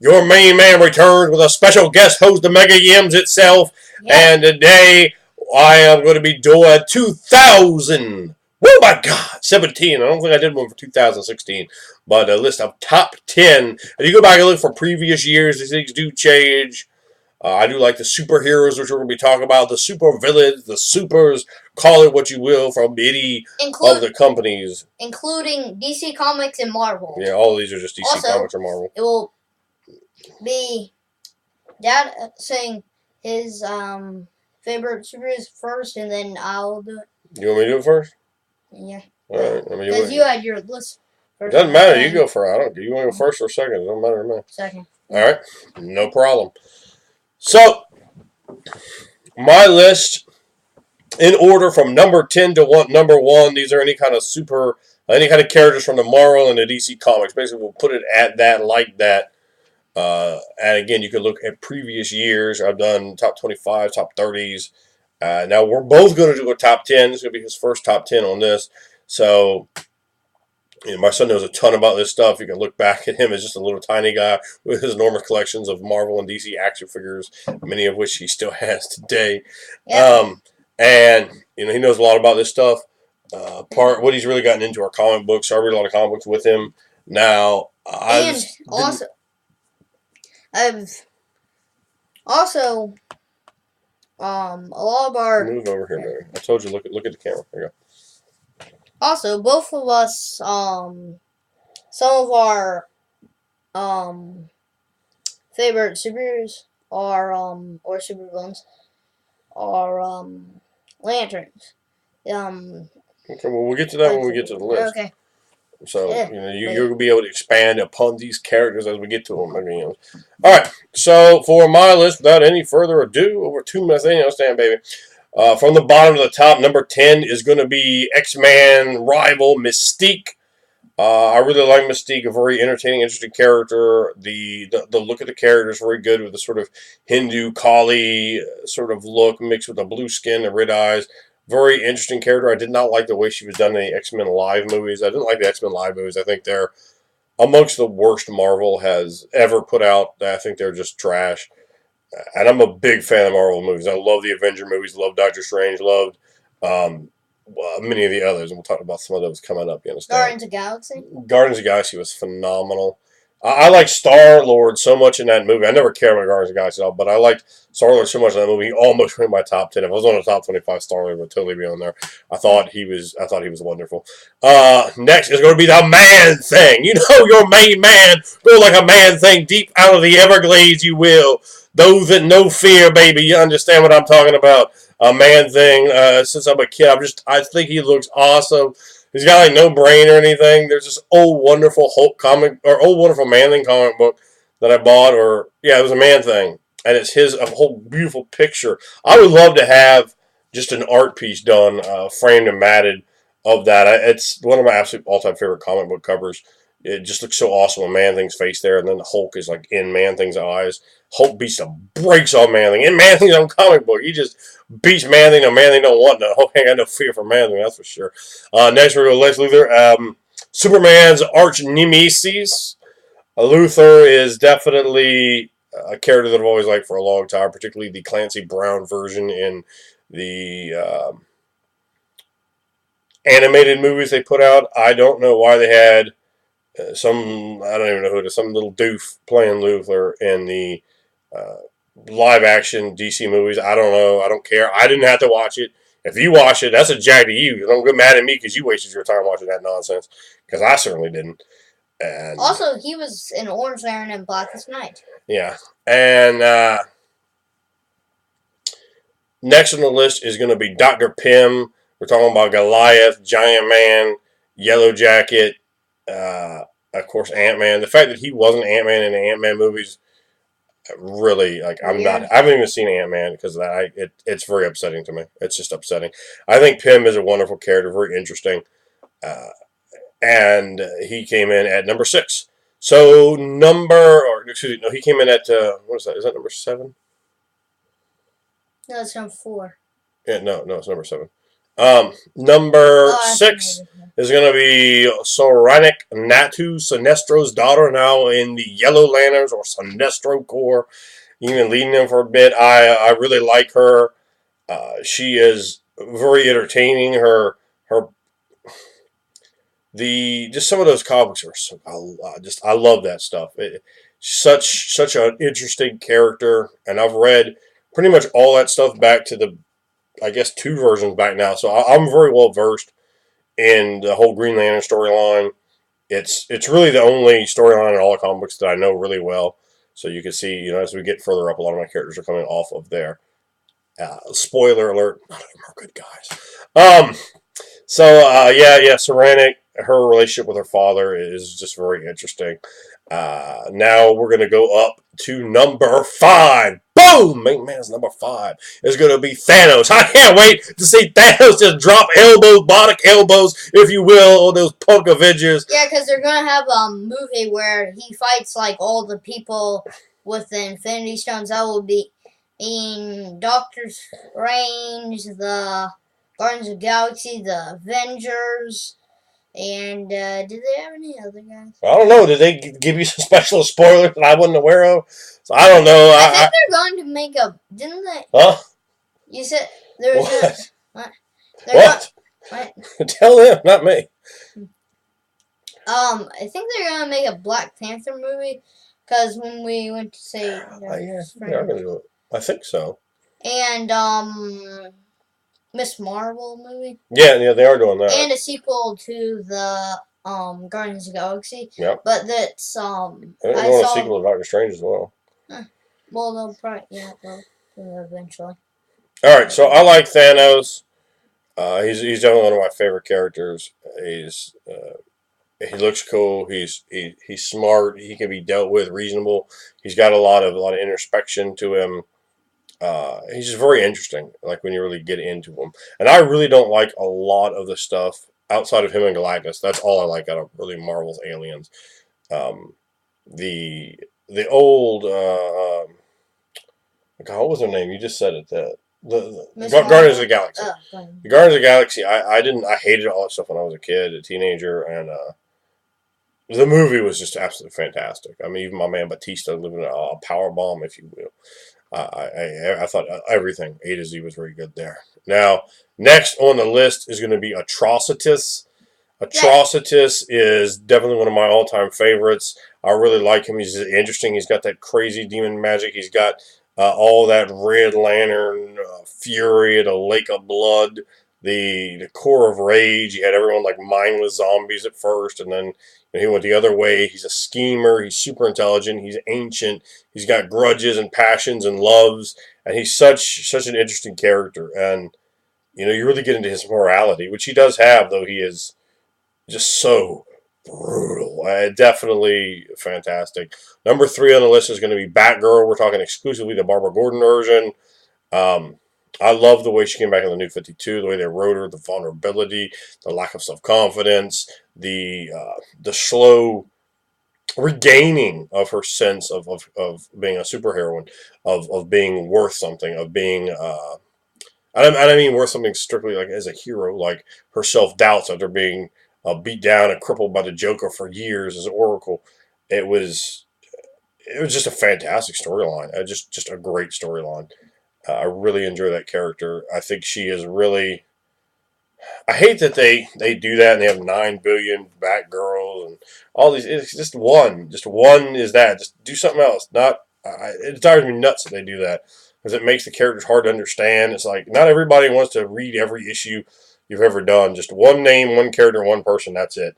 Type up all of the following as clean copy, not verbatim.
Your main man returns with a special guest host, the Mega Yims itself. Yep. And today I am going to be doing 2000. Oh my God, 17. I don't think I did one for 2016, but a list of top 10. If you go back and look for previous years, these things do change. I do like the superheroes, which we're going to be talking about, the super villains, the supers, call it what you will, from any of the companies. Including DC Comics and Marvel. Yeah, all of these are just DC also, Comics or Marvel. It will be Dad saying his favorite superheroes first, and then I'll do it. You want me to do it first? Yeah. Alright. Because you had your list first. It doesn't matter. You go for it. I don't. You want to go first or second? It don't matter to me. Second. Alright. No problem. So, my list, in order from number 10 to number 1, these are any kind of characters from the Marvel and the DC Comics. Basically, we'll put it at that, like that. And again, you can look at previous years. I've done top 25, top 30s. Now, we're both going to do a top 10. This is going to be his first top 10 on this. So, my son knows a ton about this stuff. You can look back at him as just a little tiny guy with his enormous collections of Marvel and DC action figures, many of which he still has today. Yeah. And he knows a lot about this stuff. What he's really gotten into are comic books. I read a lot of comic books with him. Now, a lot of our move over here, baby. I told you, look at the camera. There you go. Also, both of us, some of our favorite superheroes are or supervillains are lanterns. Okay, well, we'll get to that when we get to the list. Okay. So, you'll be able to expand upon these characters as we get to them. All right, so for my list, without any further ado, over 2 minutes, stand, baby. From the bottom to the top, number 10 is going to be X-Man rival Mystique. I really like Mystique, a very entertaining, interesting character. The look of the character is very good with the sort of Hindu Kali sort of look mixed with the blue skin and red eyes. Very interesting character. I did not like the way she was done in the X-Men Live movies. I didn't like the X-Men Live movies. I think they're amongst the worst Marvel has ever put out. I think they're just trash. And I'm a big fan of Marvel movies. I love the Avenger movies, love Doctor Strange, loved many of the others, and we'll talk about some of those coming up. You understand? Guardians of the Galaxy? Guardians of the Galaxy was phenomenal. I like Star-Lord so much in that movie. I never cared about Guardians of the Galaxy at all, but I liked Star-Lord so much in that movie. He almost made my top 10. If I was on the top 25, Star-Lord would totally be on there. I thought he was wonderful. Next is going to be the Man-Thing. You know your main man. Go like a Man-Thing deep out of the Everglades, you will. Those that know fear, baby, you understand what I'm talking about. A Man-Thing. Since I'm a kid, I think he looks awesome. He's got like no brain or anything. There's this old wonderful Hulk comic or old wonderful Man-Thing comic book that I bought, it was a Man-Thing, and it's a whole beautiful picture. I would love to have just an art piece done, framed and matted of that. It's one of my absolute all-time favorite comic book covers. It just looks so awesome with Man-Thing's face there, and then the Hulk is like in Man-Thing's eyes. Hulk beats the brakes on Man-Thing. In Man-Thing's own comic book, he just beats Man-Thing, and Man-Thing don't want no. Hulk ain't got no fear for Man-Thing, that's for sure. Next we go Lex Luthor. Superman's arch nemesis. Luthor is definitely a character that I've always liked for a long time, particularly the Clancy Brown version in the animated movies they put out. I don't know why they had I don't even know who it is, some little doof playing Luthor in the live action DC movies. I don't know. I don't care. I didn't have to watch it. If you watch it, that's a jag to you. Don't get mad at me because you wasted your time watching that nonsense. Because I certainly didn't. And also, he was in Orange Iron and Blackest Night. Yeah. And next on the list is going to be Dr. Pym. We're talking about Goliath, Giant Man, Yellow Jacket, of course, Ant-Man. The fact that he wasn't Ant-Man in the Ant-Man movies, really, I haven't even seen Ant-Man because of that. It's very upsetting to me. It's just upsetting. I think Pym is a wonderful character, very interesting. And he came in at number 6. So he came in at, what is that? Is that number 7? No, it's number 4. Yeah, no, it's number 7. Number Oh, I 6 see. is going to be Soranik Natu, Sinestro's daughter, now in the Yellow Lanterns or Sinestro Corps, even leading them for a bit. I really like her. She is very entertaining. Her the just some of those comics are so I love that stuff. Such an interesting character, and I've read pretty much all that stuff back to the I guess 2 versions back now, so I'm very well versed in the whole Green Lantern storyline. It's really the only storyline in all the comics that I know really well. So you can see, as we get further up, a lot of my characters are coming off of there. Spoiler alert: none of them are good guys. Yeah, Ceramic, her relationship with her father is just very interesting. Now we're gonna go up to number 5. Boom! Man's number 5 is gonna be Thanos. I can't wait to see Thanos just drop elbows, bonic elbows, if you will, on those punk Avengers. Yeah, because they're gonna have a movie where he fights like all the people with the Infinity Stones. That will be in Doctor Strange, the Guardians of the Galaxy, the Avengers, and did they have any other guys? I don't know. Did they give you some special spoilers that I wasn't aware of? So I don't know. I think they're going to make a. Didn't they? Huh? You said there was What? what? What? What? Tell them, not me. I think they're gonna make a Black Panther movie because when we went to see, Yeah, they are going to do it. I think so. and Miss Marvel movie, Yeah, they are doing that. and a sequel to the Guardians of the Galaxy. Yep. But that's They're I doing a saw. sequel to Doctor Strange as well. Well, they'll probably eventually. All right, so I like Thanos. He's definitely one of my favorite characters. He looks cool. He's smart. He can be dealt with reasonable. He's got a lot of introspection to him. He's just very interesting. Like when you really get into him, and I really don't like a lot of the stuff outside of him and Galactus. That's all I like out of really Marvel's aliens. Um, the old God, what was their name? You just said it. The Guardians of the Galaxy. The Guardians of the Galaxy. I hated all that stuff when I was a kid, a teenager, and the movie was just absolutely fantastic. I mean, even my man Batista living a power bomb, if you will. I thought everything A to Z was very good there. Now, next on the list is going to be Atrocitus. Atrocitus is definitely one of my all-time favorites. I really like him. He's interesting. He's got that crazy demon magic. He's got all that Red Lantern fury, the Lake of Blood, the core of rage. He had everyone like mindless zombies at first, and then he went the other way. He's a schemer. He's super intelligent. He's ancient. He's got grudges and passions and loves, and he's such an interesting character. And you really get into his morality, which he does have, though he is just so brutal. Definitely fantastic. Number 3 on the list is going to be Batgirl. We're talking exclusively the Barbara Gordon version. I love the way she came back in the New 52, the way they wrote her, the vulnerability, the lack of self-confidence, the slow regaining of her sense of being a superheroine, of being worth something, of being I don't mean worth something strictly like as a hero, like her self-doubts after being beat down and crippled by the Joker for years as Oracle. It was just a fantastic storyline. Just a great storyline. I really enjoy that character. I think she is really. I hate that they do that and they have 9 billion Batgirls and all these. It's just one. Just one is that. Just do something else. Not. It drives me nuts that they do that because it makes the characters hard to understand. It's like not everybody wants to read every issue you've ever done. Just one name, one character, one person. That's it.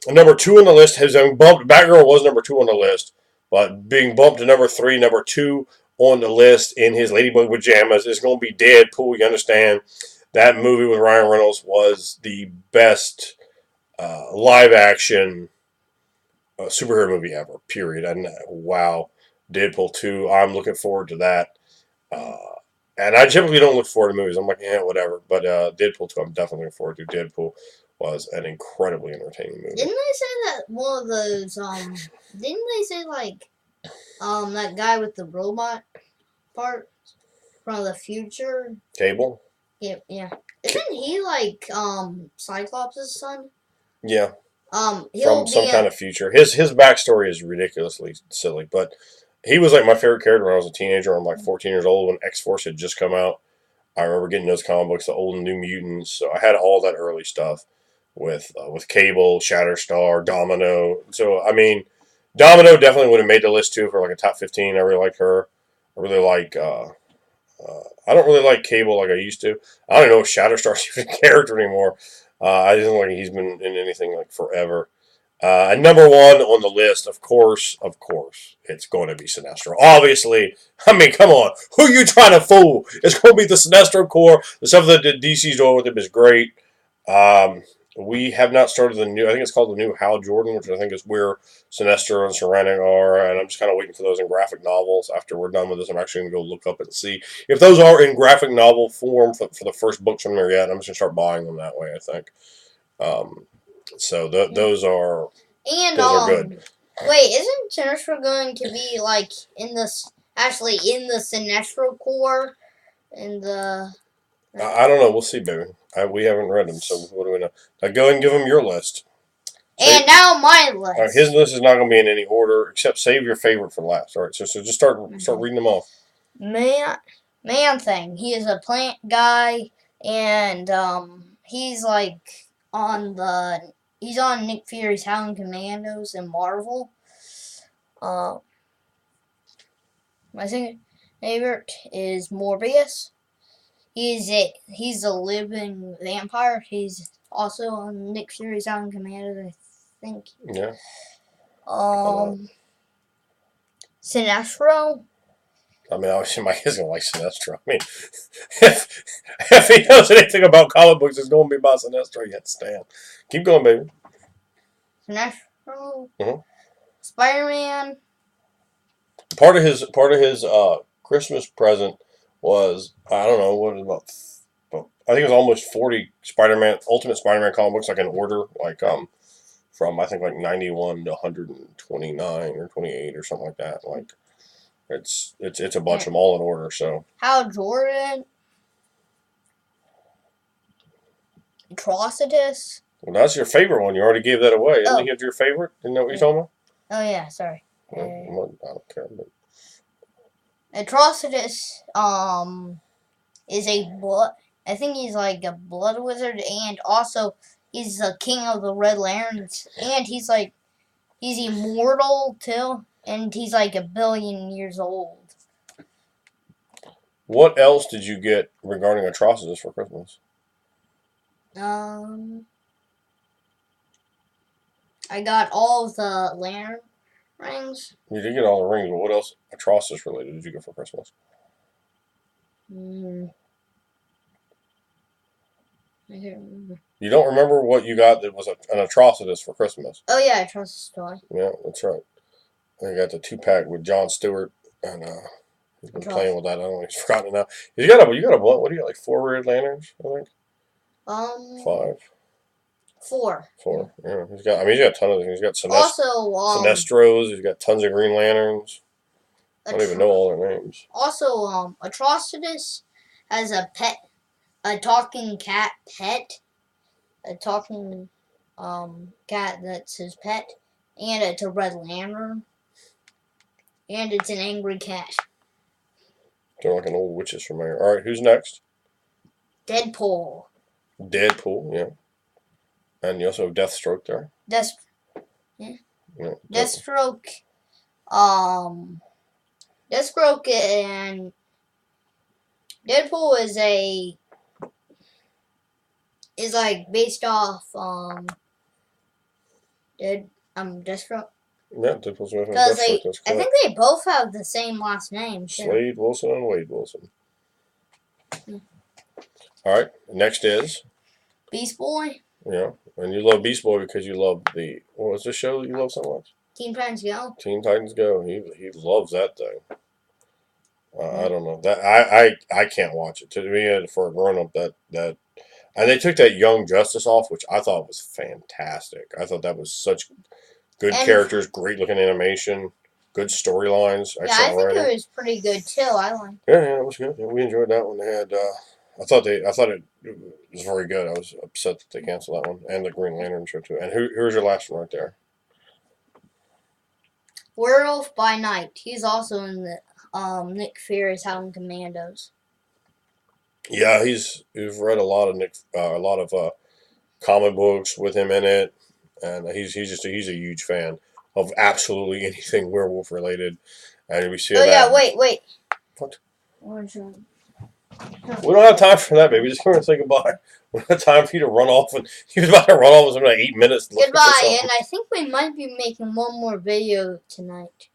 Number 2 on the list has been bumped. Batgirl was number 2 on the list, but being bumped to number 3, number 2 on the list in his Ladybug pajamas is going to be Deadpool. You understand? That movie with Ryan Reynolds was the best live action superhero movie ever, period. And wow, Deadpool 2, I'm looking forward to that. And I typically don't look forward to movies. I'm like, whatever. But Deadpool 2, I'm definitely looking forward to. Deadpool was an incredibly entertaining movie. Didn't they say that one of those, didn't they say, like, that guy with the robot part from the future? Cable? Yeah. Isn't he like Cyclops' son? Yeah, He'll from be some kind of future. His backstory is ridiculously silly, but he was like my favorite character when I was a teenager. I'm like 14 years old when X Force had just come out. I remember getting those comic books, the old and New Mutants. So I had all that early stuff with Cable, Shatterstar, Domino. So I mean, Domino definitely would have made the list too for like a top 15. I really like her. I really like. I don't really like Cable like I used to. I don't even know if Shatterstar's even a character anymore. I just don't like he's been in anything like forever. And number one on the list, of course, it's going to be Sinestro. Obviously, I mean, come on, who are you trying to fool? It's going to be the Sinestro Corps. The stuff that DC's doing with him is great. Um, we have not started the new. I think it's called the new Hal Jordan, which I think is where Sinestro and Serenic are. And I'm just kind of waiting for those in graphic novels. After we're done with this, I'm actually going to go look up and see if those are in graphic novel form for the first books from there yet. I'm just going to start buying them that way. I think. Um, so those are and those are good. wait, isn't Sinestro going to be like in the Sinestro Corps in the? I don't know. We'll see, baby. We haven't read them, so what do we know? Now go and give them your list. And now my list. His list is not going to be in any order, except save your favorite for last. All right, so just start reading them off. Man Thing. He is a plant guy, and he's like he's on Nick Fury's Howling Commandos in Marvel. My second favorite is Morbius. He's a living vampire. He's also on Nick Fury's Howling Commandos, I think. Yeah. Sinestro. I mean, obviously, Mike is going to like Sinestro. I mean, if he knows anything about comic books, it's going to be about Sinestro. Yet, Stan. Keep going, baby. Sinestro. Mm-hmm. Spider-Man. Part of his Christmas present was, I don't know, what about, I think it was almost 40 Ultimate Spider-Man comic books, like in order, like from I think like 91 to 129 or 28 or something like that. Like it's a bunch of them all in order. So Hal Jordan. Atrocitus. Well, that's your favorite one. You already gave that away. Isn't he your favorite? Didn't know what you're talking about? Oh yeah, sorry. I don't care. But Atrocitus is a blood. I think he's like a blood wizard, and also he's the king of the Red Lanterns, and he's immortal too, and he's like 1 billion years old. What else did you get regarding Atrocitus for Christmas? I got all of the lantern rings. You did get all the rings, but what else Atrocitus related did you get for Christmas? I can't remember. You don't remember what you got that was an Atrocitus for Christmas? Oh yeah, Atrocitus toy. Yeah, that's right. I got the 2-pack with John Stewart, and he's been playing with that. I don't know, he's forgotten it now. You got a what do you got? Like 4 Red Lanterns, I think. 5. 4. Yeah, he's got a ton of things. He's got Sinestros. He's got tons of Green Lanterns. I don't even know all their names. Also, Atrocitus has a pet, a talking cat pet, a talking cat that's his pet, and it's a Red Lantern, and it's an angry cat. They're like an old witch's familiar. All right, who's next? Deadpool, yeah. And you also have Deathstroke there. Yeah. Deathstroke, Deathstroke and Deadpool is like based off Deathstroke. Yeah, Deadpool's with Because I think they both have the same last name. Slade Wilson and Wade Wilson. All right, next is Beast Boy. Yeah, and you love Beast Boy because you love what was the show that you love so much? Teen Titans Go. Teen Titans Go. He loves that thing. I don't know that I can't watch it. To me, for a grown up, that and they took that Young Justice off, which I thought was fantastic. I thought that was such good characters, great looking animation, good storylines. Yeah, I think it was pretty good too. I liked it. Yeah, it was good. Yeah, we enjoyed that one. They had I thought it was very good. I was upset that they canceled that one and the Green Lantern show too. And who's your last one right there? Werewolf by Night. He's also in the Nick Fury's Howling Commandos. Yeah, we've read a lot of comic books with him in it, and he's a huge fan of absolutely anything werewolf related. And we see Oh that. yeah, wait. What? Orange one. We don't have time for that, baby. Just come here and say goodbye. We don't have time for you to run off. And he was about to run off in like 8 minutes. Goodbye, and I think we might be making one more video tonight.